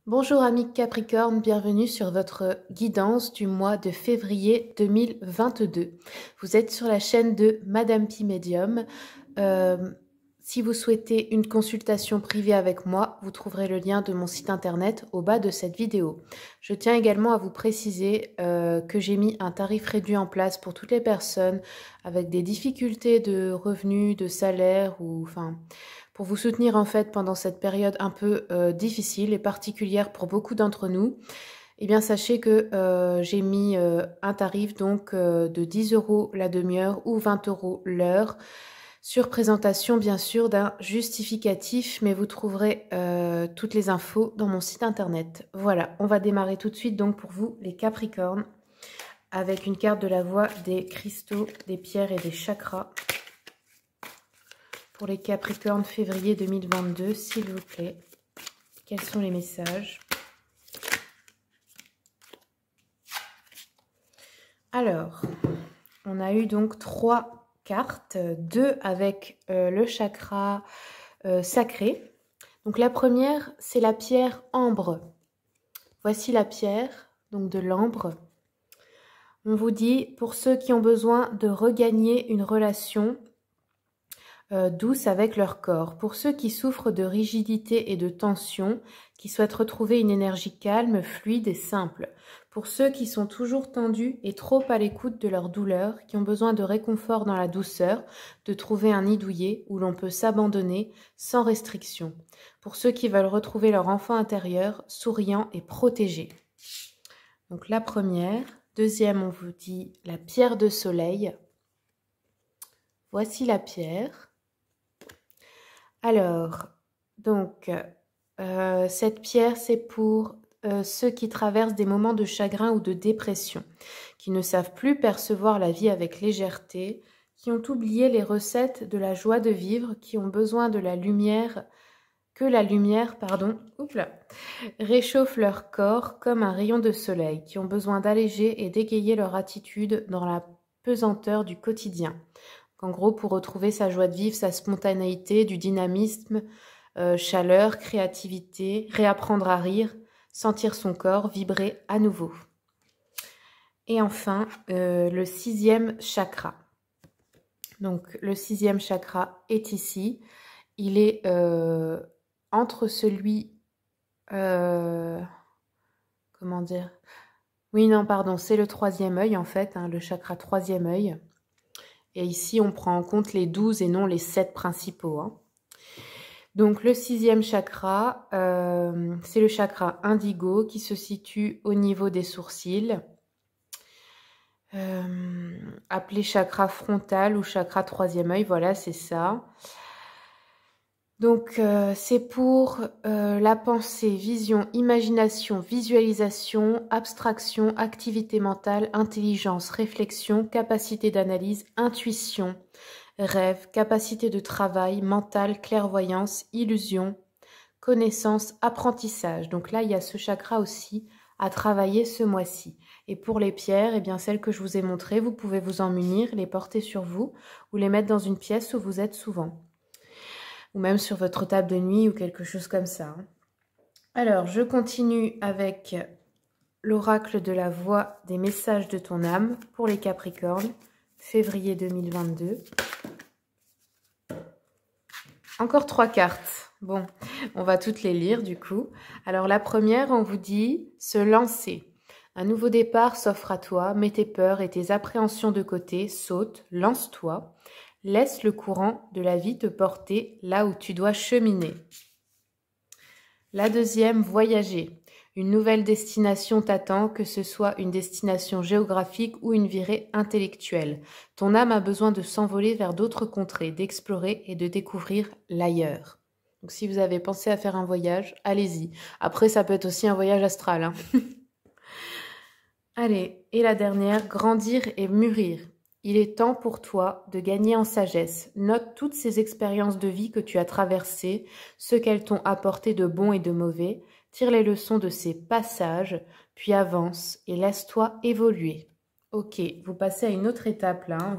Bonjour amis Capricorne, bienvenue sur votre guidance du mois de février 2022. Vous êtes sur la chaîne de Madame Pi Médium. Si vous souhaitez une consultation privée avec moi, vous trouverez le lien de mon site internet au bas de cette vidéo. Je tiens également à vous préciser que j'ai mis un tarif réduit en place pour toutes les personnes avec des difficultés de revenus, de salaire ou pour vous soutenir en fait pendant cette période un peu difficile et particulière pour beaucoup d'entre nous. Eh bien sachez que j'ai mis un tarif donc de 10 € la demi-heure ou 20 € l'heure, sur présentation bien sûr d'un justificatif, mais vous trouverez toutes les infos dans mon site internet. Voilà, on va démarrer tout de suite donc pour vous les Capricornes avec une carte de la voie des cristaux, des pierres et des chakras. Pour les Capricornes février 2022, s'il vous plaît, quels sont les messages? Alors, on a eu donc 3 cartes, 2 avec le chakra sacré. Donc la première, c'est la pierre ambre. Voici la pierre, donc de l'ambre. On vous dit, pour ceux qui ont besoin de regagner une relation douce avec leur corps. Pour ceux qui souffrent de rigidité et de tension, qui souhaitent retrouver une énergie calme, fluide et simple. Pour ceux qui sont toujours tendus et trop à l'écoute de leur douleur, qui ont besoin de réconfort dans la douceur, de trouver un nid douillet où l'on peut s'abandonner sans restriction. Pour ceux qui veulent retrouver leur enfant intérieur, souriant et protégé. Donc la première. Deuxième, on vous dit la pierre de soleil. Voici la pierre. Alors, donc, cette pierre, c'est pour ceux qui traversent des moments de chagrin ou de dépression, qui ne savent plus percevoir la vie avec légèreté, qui ont oublié les recettes de la joie de vivre, qui ont besoin de la lumière, que la lumière, réchauffe leur corps comme un rayon de soleil, qui ont besoin d'alléger et d'égayer leur attitude dans la pesanteur du quotidien. En gros, pour retrouver sa joie de vivre, sa spontanéité, du dynamisme, chaleur, créativité, réapprendre à rire, sentir son corps vibrer à nouveau. Et enfin, le 6e chakra. Donc, le 6e chakra est ici. Il est entre celui... comment dire? Oui, non, pardon, c'est le 3e œil en fait, hein, le chakra 3e œil. Et ici, on prend en compte les 12 et non les 7 principaux. Hein. Donc, le 6e chakra, c'est le chakra indigo qui se situe au niveau des sourcils. Appelé chakra frontal ou chakra 3e œil, voilà, c'est ça. Donc, c'est pour la pensée, vision, imagination, visualisation, abstraction, activité mentale, intelligence, réflexion, capacité d'analyse, intuition, rêve, capacité de travail, mental, clairvoyance, illusion, connaissance, apprentissage. Donc là, il y a ce chakra aussi à travailler ce mois-ci. Et pour les pierres, eh bien celles que je vous ai montrées, vous pouvez vous en munir, les porter sur vous ou les mettre dans une pièce où vous êtes souvent. Ou même sur votre table de nuit ou quelque chose comme ça. Alors, je continue avec l'oracle de la voix des messages de ton âme pour les Capricornes, février 2022. Encore 3 cartes. Bon, on va toutes les lire du coup. Alors la première, on vous dit se lancer. Un nouveau départ s'offre à toi, mets tes peurs et tes appréhensions de côté, saute, lance-toi. Laisse le courant de la vie te porter là où tu dois cheminer. La deuxième, voyager. Une nouvelle destination t'attend, que ce soit une destination géographique ou une virée intellectuelle. Ton âme a besoin de s'envoler vers d'autres contrées, d'explorer et de découvrir l'ailleurs. Donc si vous avez pensé à faire un voyage, allez-y. Après, ça peut être aussi un voyage astral. Hein. Allez, et la dernière, grandir et mûrir. Il est temps pour toi de gagner en sagesse. Note toutes ces expériences de vie que tu as traversées, ce qu'elles t'ont apporté de bon et de mauvais. Tire les leçons de ces passages, puis avance et laisse-toi évoluer. Ok, vous passez à une autre étape là. Hein,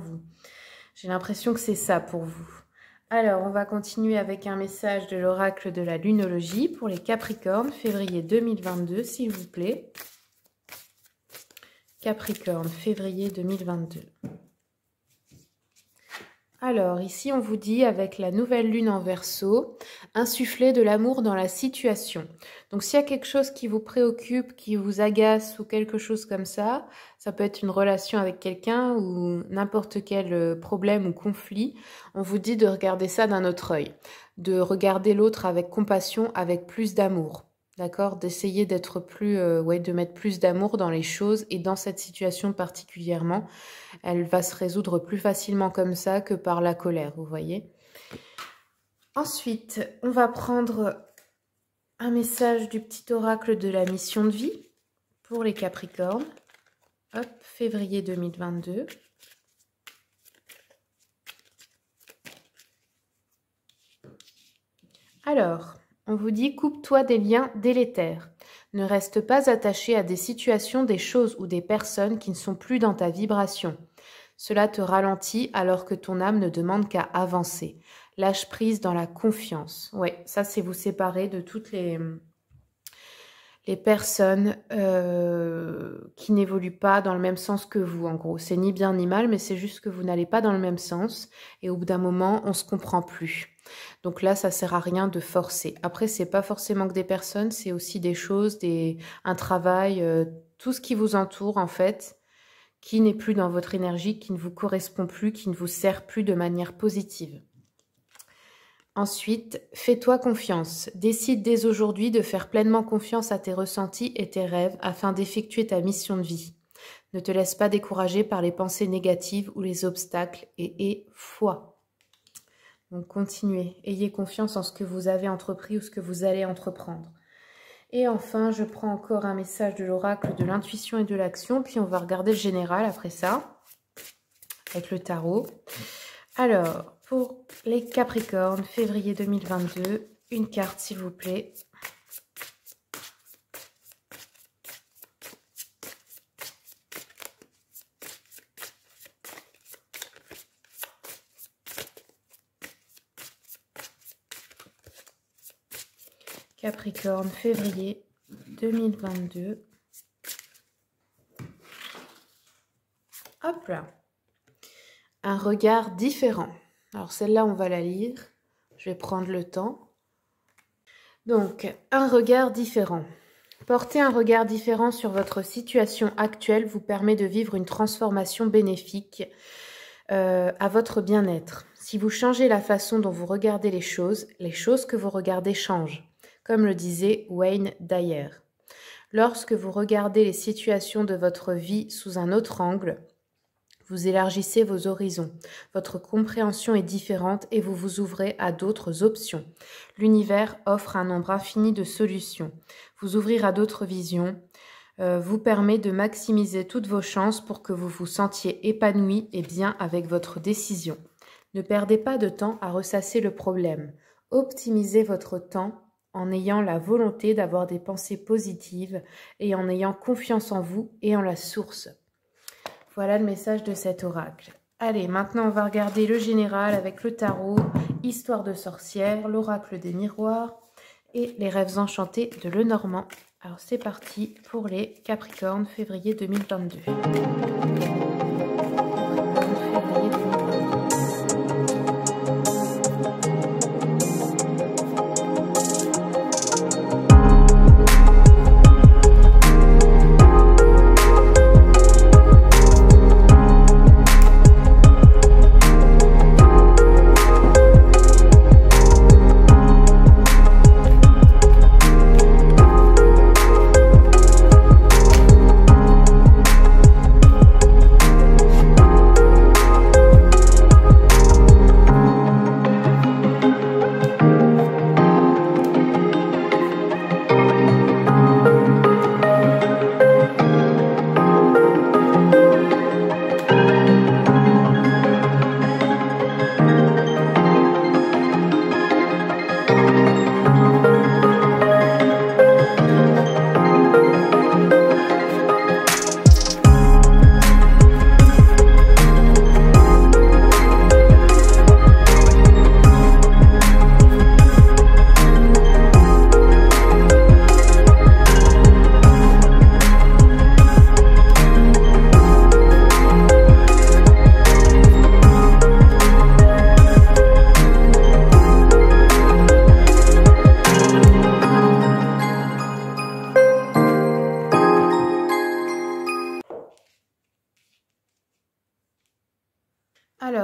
j'ai l'impression que c'est ça pour vous. Alors, on va continuer avec un message de l'oracle de la lunologie pour les Capricornes, février 2022, s'il vous plaît. Capricorne, février 2022. Alors, ici, on vous dit, avec la nouvelle lune en Verseau, insuffler de l'amour dans la situation. Donc, s'il y a quelque chose qui vous préoccupe, qui vous agace ou quelque chose comme ça peut être une relation avec quelqu'un ou n'importe quel problème ou conflit, on vous dit de regarder ça d'un autre œil, de regarder l'autre avec compassion, avec plus d'amour. D'accord, d'essayer d'être plus, de mettre plus d'amour dans les choses et dans cette situation particulièrement, elle va se résoudre plus facilement comme ça que par la colère, vous voyez. Ensuite, on va prendre un message du petit oracle de la mission de vie pour les Capricornes. Hop, février 2022. Alors, on vous dit, coupe-toi des liens délétères. Ne reste pas attaché à des situations, des choses ou des personnes qui ne sont plus dans ta vibration. Cela te ralentit alors que ton âme ne demande qu'à avancer. Lâche prise dans la confiance. Ouais, ça c'est vous séparer de toutes les personnes qui n'évoluent pas dans le même sens que vous, en gros. C'est ni bien ni mal, mais c'est juste que vous n'allez pas dans le même sens. Et au bout d'un moment, on ne se comprend plus. Donc là, ça ne sert à rien de forcer. Après, ce n'est pas forcément que des personnes, c'est aussi des choses, un travail, tout ce qui vous entoure, en fait, qui n'est plus dans votre énergie, qui ne vous correspond plus, qui ne vous sert plus de manière positive. Ensuite, fais-toi confiance. Décide dès aujourd'hui de faire pleinement confiance à tes ressentis et tes rêves afin d'effectuer ta mission de vie. Ne te laisse pas décourager par les pensées négatives ou les obstacles et aie foi. Donc continuez, ayez confiance en ce que vous avez entrepris ou ce que vous allez entreprendre. Et enfin, je prends encore un message de l'oracle de l'intuition et de l'action, puis on va regarder le général après ça, avec le tarot. Alors, pour les Capricornes, février 2022, une carte s'il vous plaît. Capricorne, février 2022. Hop là. Un regard différent. Alors celle-là, on va la lire. Je vais prendre le temps. Donc, un regard différent. Porter un regard différent sur votre situation actuelle vous permet de vivre une transformation bénéfique à votre bien-être. Si vous changez la façon dont vous regardez les choses que vous regardez changent. Comme le disait Wayne Dyer. Lorsque vous regardez les situations de votre vie sous un autre angle, vous élargissez vos horizons. Votre compréhension est différente et vous vous ouvrez à d'autres options. L'univers offre un nombre infini de solutions. Vous ouvrir à d'autres visions vous permet de maximiser toutes vos chances pour que vous vous sentiez épanoui et bien avec votre décision. Ne perdez pas de temps à ressasser le problème. Optimisez votre temps en ayant la volonté d'avoir des pensées positives et en ayant confiance en vous et en la source. Voilà le message de cet oracle. Allez, maintenant on va regarder le général avec le tarot, histoire de sorcière, l'oracle des miroirs et les rêves enchantés de Lenormand. Alors c'est parti pour les Capricornes, février 2022.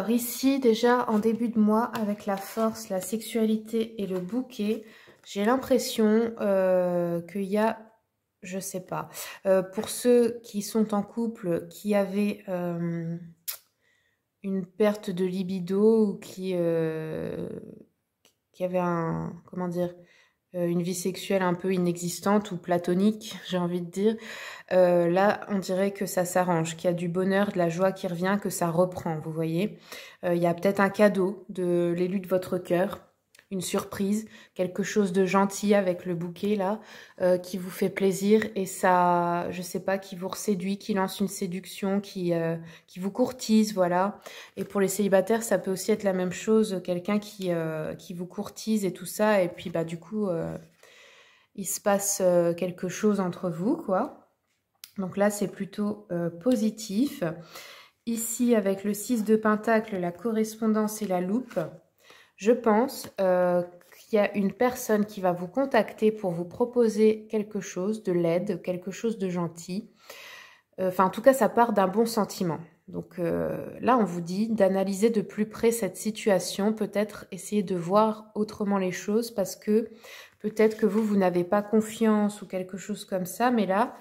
Alors ici, déjà en début de mois, avec la force, la sexualité et le bouquet, j'ai l'impression qu'il y a, je sais pas, pour ceux qui sont en couple, qui avaient une perte de libido ou qui avaient comment dire, une vie sexuelle un peu inexistante ou platonique, j'ai envie de dire. Là, on dirait que ça s'arrange, qu'il y a du bonheur, de la joie qui revient, que ça reprend, vous voyez. Il y a peut-être un cadeau de l'élu de votre cœur, une surprise, quelque chose de gentil avec le bouquet là, qui vous fait plaisir et ça, je sais pas, qui vous séduit, qui lance une séduction, qui vous courtise, voilà. Et pour les célibataires, ça peut aussi être la même chose, quelqu'un qui vous courtise et tout ça, et puis bah du coup, il se passe quelque chose entre vous, quoi. Donc là, c'est plutôt positif. Ici, avec le 6 de Pentacle, la correspondance et la loupe, je pense qu'il y a une personne qui va vous contacter pour vous proposer quelque chose de l'aide, quelque chose de gentil. Enfin, en tout cas, ça part d'un bon sentiment. Donc là, on vous dit d'analyser de plus près cette situation, peut-être essayer de voir autrement les choses parce que peut-être que vous n'avez pas confiance ou quelque chose comme ça, mais là,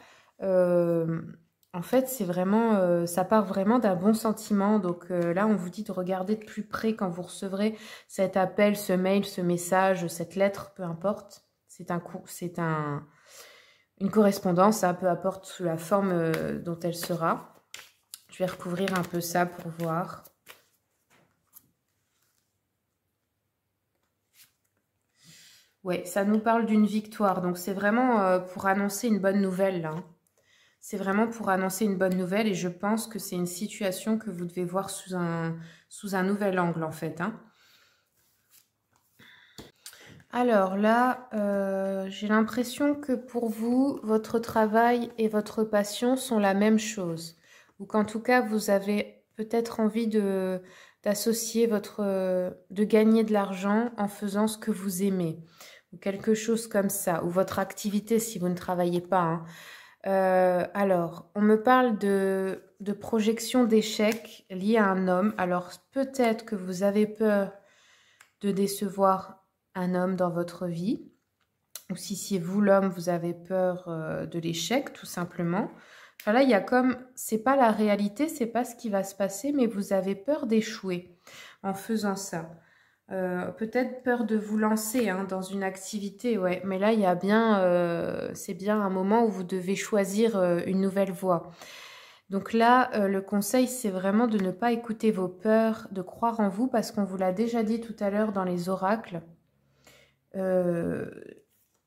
en fait, c'est vraiment, ça part vraiment d'un bon sentiment. Donc là, on vous dit de regarder de plus près quand vous recevrez cet appel, ce mail, ce message, cette lettre, peu importe. C'est une correspondance, ça, peu importe sous la forme dont elle sera. Je vais recouvrir un peu ça pour voir. Ouais, ça nous parle d'une victoire. Donc, c'est vraiment pour annoncer une bonne nouvelle, là. C'est vraiment pour annoncer une bonne nouvelle et je pense que c'est une situation que vous devez voir sous un nouvel angle, en fait. Hein. Alors là, j'ai l'impression que pour vous, votre travail et votre passion sont la même chose. Ou qu'en tout cas, vous avez peut-être envie d'associer de gagner de l'argent en faisant ce que vous aimez. Ou quelque chose comme ça. Ou votre activité si vous ne travaillez pas. Hein. Alors, on me parle de projection d'échecs liées à un homme. Alors, peut-être que vous avez peur de décevoir un homme dans votre vie. Ou si c'est vous l'homme, vous avez peur de l'échec, tout simplement. Enfin là, il y a comme, c'est pas la réalité, c'est pas ce qui va se passer, mais vous avez peur d'échouer en faisant ça. Peut-être peur de vous lancer hein, dans une activité, ouais. Mais là, il y a bien, c'est bien un moment où vous devez choisir une nouvelle voie. Donc là, le conseil, c'est vraiment de ne pas écouter vos peurs, de croire en vous, parce qu'on vous l'a déjà dit tout à l'heure dans les oracles.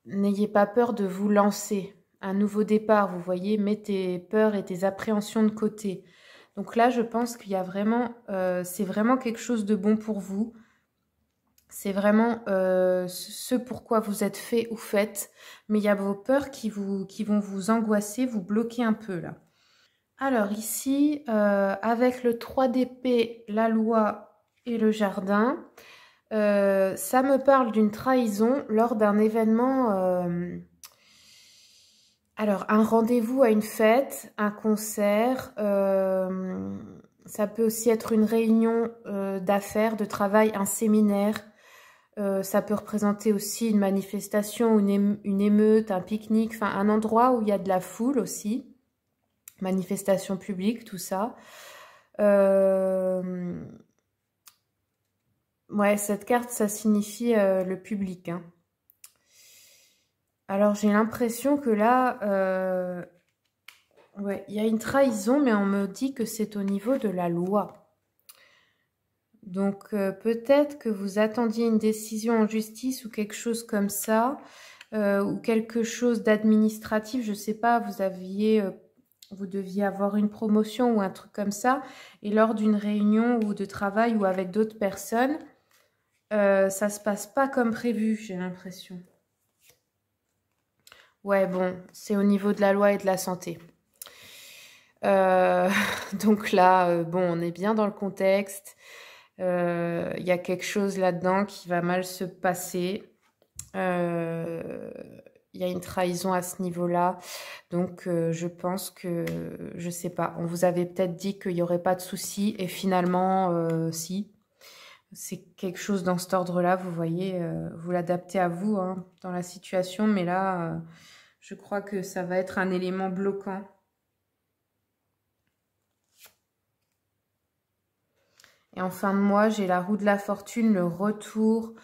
N'ayez pas peur de vous lancer. Un nouveau départ, vous voyez, mets tes peurs et tes appréhensions de côté. Donc là, je pense qu'il y a vraiment, c'est vraiment quelque chose de bon pour vous. C'est vraiment ce pourquoi vous êtes fait ou faites. Mais il y a vos peurs qui vont vous angoisser, vous bloquer un peu là. Alors ici, avec le 3 d'épée, la loi et le jardin, ça me parle d'une trahison lors d'un événement, alors un rendez-vous à une fête, un concert, ça peut aussi être une réunion d'affaires, de travail, un séminaire, ça peut représenter aussi une manifestation, une émeute, un pique-nique, enfin un endroit où il y a de la foule aussi, manifestation publique, tout ça. Ouais, cette carte, ça signifie le public. Hein. Alors, j'ai l'impression que là, ouais, il y a une trahison, mais on me dit que c'est au niveau de la loi. Donc, peut-être que vous attendiez une décision en justice ou quelque chose comme ça, ou quelque chose d'administratif, je sais pas, vous deviez avoir une promotion ou un truc comme ça, et lors d'une réunion ou de travail ou avec d'autres personnes, ça se passe pas comme prévu, j'ai l'impression. Ouais, bon, c'est au niveau de la loi et de la santé. Donc là, bon, on est bien dans le contexte. Il y a quelque chose là-dedans qui va mal se passer. il y a une trahison à ce niveau-là. Donc, je pense que, je sais pas, on vous avait peut-être dit qu'il n'y aurait pas de souci et finalement, si. C'est quelque chose dans cet ordre-là, vous voyez, vous l'adaptez à vous hein, dans la situation, mais là, je crois que ça va être un élément bloquant. Et en fin de mois, j'ai la roue de la fortune, le retour,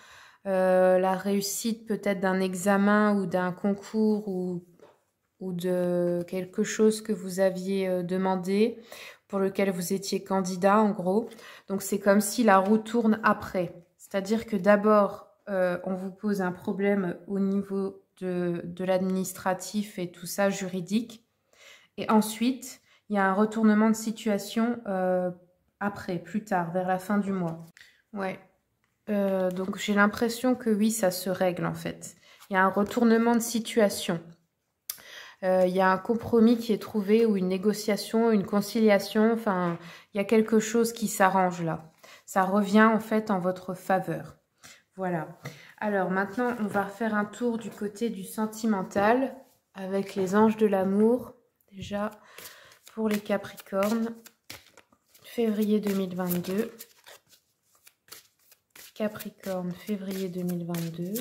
la réussite peut-être d'un examen ou d'un concours ou de quelque chose que vous aviez demandé, pour lequel vous étiez candidat en gros. Donc c'est comme si la roue tourne après. C'est-à-dire que d'abord, on vous pose un problème au niveau de l'administratif et tout ça, juridique. Et ensuite, il y a un retournement de situation après, plus tard, vers la fin du mois. Ouais. Donc j'ai l'impression que oui, ça se règle en fait. Il y a un retournement de situation. Il y a un compromis qui est trouvé ou une négociation, une conciliation. Enfin, il y a quelque chose qui s'arrange là. Ça revient en fait en votre faveur. Voilà. Alors maintenant, on va faire un tour du côté du sentimental avec les anges de l'amour. Déjà, pour les Capricornes, février 2022. Capricorne, février 2022.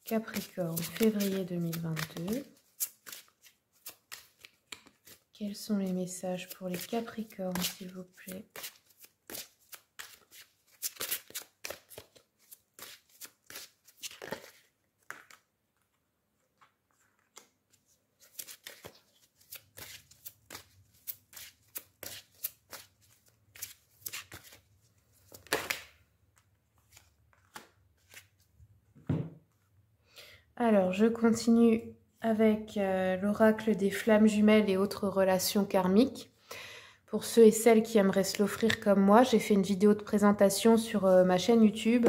Capricorne, février 2022. Quels sont les messages pour les Capricornes, s'il vous plaît? Alors, je continue avec l'oracle des flammes jumelles et autres relations karmiques. Pour ceux et celles qui aimeraient se l'offrir comme moi, j'ai fait une vidéo de présentation sur ma chaîne YouTube.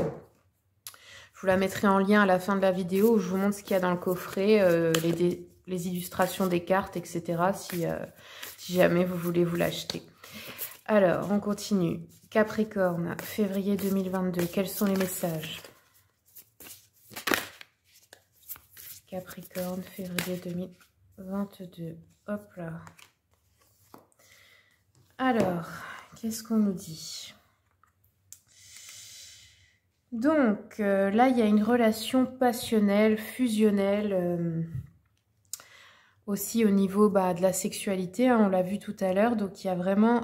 Je vous la mettrai en lien à la fin de la vidéo où je vous montre ce qu'il y a dans le coffret, les illustrations des cartes, etc. Si jamais vous voulez vous l'acheter. Alors, on continue. Capricorne, février 2022. Quels sont les messages ? Capricorne, février 2022. Hop là. Alors, qu'est-ce qu'on nous dit ? Donc, là, il y a une relation passionnelle, fusionnelle, aussi au niveau de la sexualité, hein, on l'a vu tout à l'heure. Donc, il y a vraiment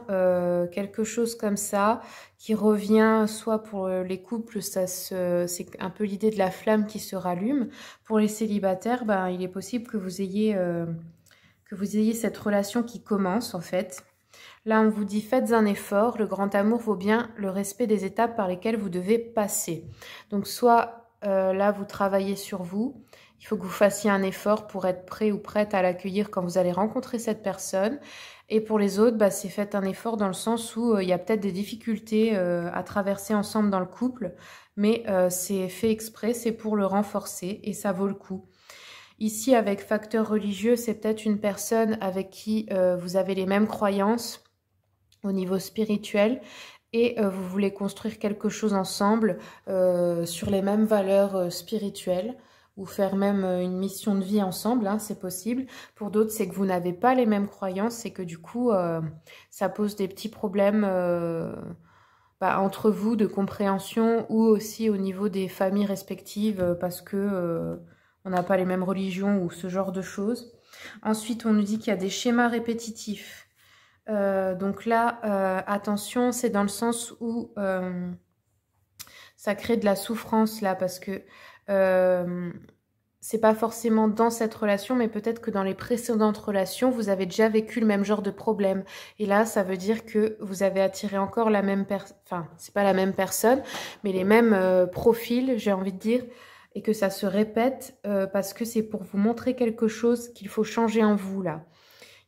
quelque chose comme ça qui revient, soit pour les couples, c'est un peu l'idée de la flamme qui se rallume. Pour les célibataires, il est possible que vous ayez cette relation qui commence, en fait. Là, on vous dit, faites un effort, le grand amour vaut bien le respect des étapes par lesquelles vous devez passer. Donc, soit là, vous travaillez sur vous, il faut que vous fassiez un effort pour être prêt ou prête à l'accueillir quand vous allez rencontrer cette personne. Et pour les autres, c'est faites un effort dans le sens où il y a peut-être des difficultés à traverser ensemble dans le couple, mais c'est fait exprès, c'est pour le renforcer et ça vaut le coup. Ici, avec facteur religieux, c'est peut-être une personne avec qui vous avez les mêmes croyances au niveau spirituel et vous voulez construire quelque chose ensemble sur les mêmes valeurs spirituelles ou faire même une mission de vie ensemble, hein, c'est possible. Pour d'autres, c'est que vous n'avez pas les mêmes croyances et que du coup, ça pose des petits problèmes entre vous de compréhension ou aussi au niveau des familles respectives parce que on n'a pas les mêmes religions ou ce genre de choses. Ensuite, on nous dit qu'il y a des schémas répétitifs. Donc là, attention, c'est dans le sens où ça crée de la souffrance là, parce que c'est pas forcément dans cette relation, mais peut-être que dans les précédentes relations, vous avez déjà vécu le même genre de problème. Et là, ça veut dire que vous avez attiré encore la même personne, enfin, c'est pas la même personne, mais les mêmes profils, j'ai envie de dire, et que ça se répète parce que c'est pour vous montrer quelque chose qu'il faut changer en vous là.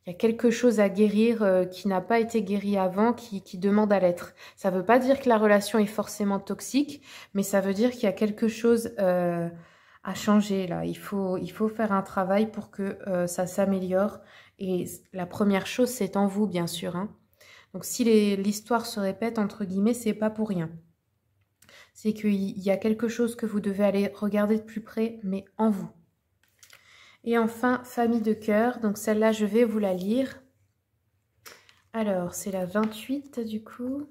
Il y a quelque chose à guérir qui n'a pas été guéri avant, qui demande à l'être. Ça ne veut pas dire que la relation est forcément toxique, mais ça veut dire qu'il y a quelque chose à changer là. Il faut faire un travail pour que ça s'améliore Et la première chose, c'est en vous, bien sûr, hein. Donc, si l'histoire se répète, entre guillemets, c'est pas pour rien. C'est qu'il y a quelque chose que vous devez aller regarder de plus près, mais en vous. Et enfin, famille de cœur. Donc, celle-là, je vais vous la lire. Alors, c'est la 28, du coup.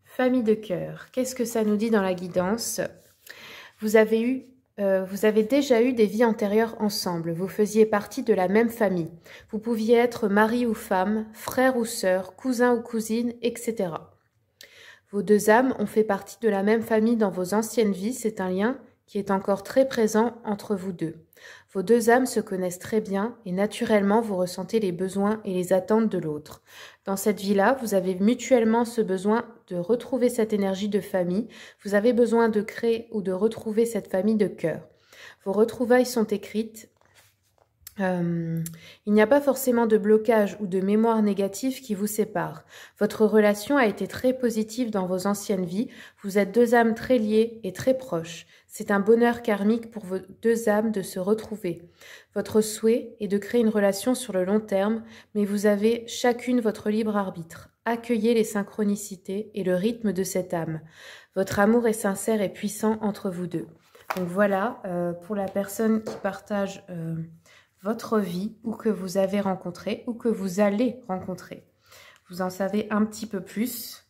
Famille de cœur. Qu'est-ce que ça nous dit dans la guidance? Vous avez déjà eu des vies antérieures ensemble. Vous faisiez partie de la même famille. Vous pouviez être mari ou femme, frère ou sœur, cousin ou cousine, etc. Vos deux âmes ont fait partie de la même famille dans vos anciennes vies. C'est un lien qui est encore très présent entre vous deux. Vos deux âmes se connaissent très bien et naturellement vous ressentez les besoins et les attentes de l'autre. Dans cette vie-là, vous avez mutuellement ce besoin de retrouver cette énergie de famille. Vous avez besoin de créer ou de retrouver cette famille de cœur. Vos retrouvailles sont écrites. Il n'y a pas forcément de blocage ou de mémoire négative qui vous sépare. Votre relation a été très positive dans vos anciennes vies. Vous êtes deux âmes très liées et très proches. C'est un bonheur karmique pour vos deux âmes de se retrouver. Votre souhait est de créer une relation sur le long terme, mais vous avez chacune votre libre arbitre. Accueillez les synchronicités et le rythme de cette âme. Votre amour est sincère et puissant entre vous deux. Donc voilà, pour la personne qui partage votre vie ou que vous avez rencontré ou que vous allez rencontrer. Vous en savez un petit peu plus.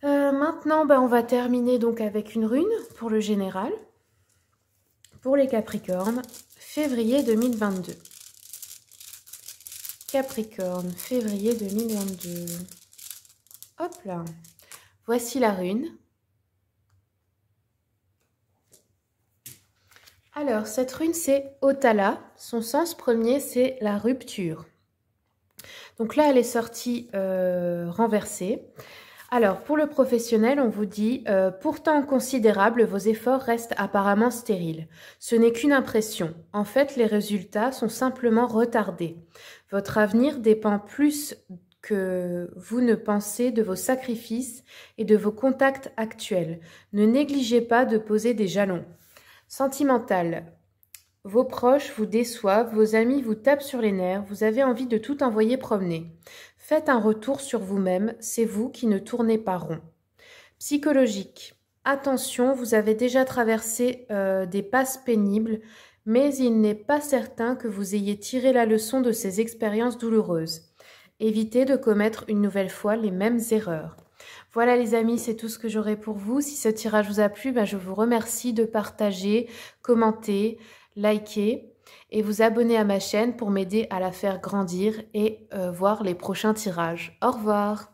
Maintenant, on va terminer donc avec une rune pour le général. Pour les Capricornes, février 2022. Capricorne, février 2022. Hop là. Voici la rune. Alors, cette rune, c'est Otala. Son sens premier, c'est la rupture. Donc là, elle est sortie renversée. Alors, pour le professionnel, on vous dit « Pourtant considérable, vos efforts restent apparemment stériles. Ce n'est qu'une impression. En fait, les résultats sont simplement retardés. Votre avenir dépend plus que vous ne pensez de vos sacrifices et de vos contacts actuels. Ne négligez pas de poser des jalons. » Sentimental. Vos proches vous déçoivent, vos amis vous tapent sur les nerfs, vous avez envie de tout envoyer promener. Faites un retour sur vous-même, c'est vous qui ne tournez pas rond. Psychologique. Attention, vous avez déjà traversé des passes pénibles, mais il n'est pas certain que vous ayez tiré la leçon de ces expériences douloureuses. Évitez de commettre une nouvelle fois les mêmes erreurs. Voilà les amis, c'est tout ce que j'aurai pour vous. Si ce tirage vous a plu, je vous remercie de partager, commenter, liker et vous abonner à ma chaîne pour m'aider à la faire grandir et voir les prochains tirages. Au revoir.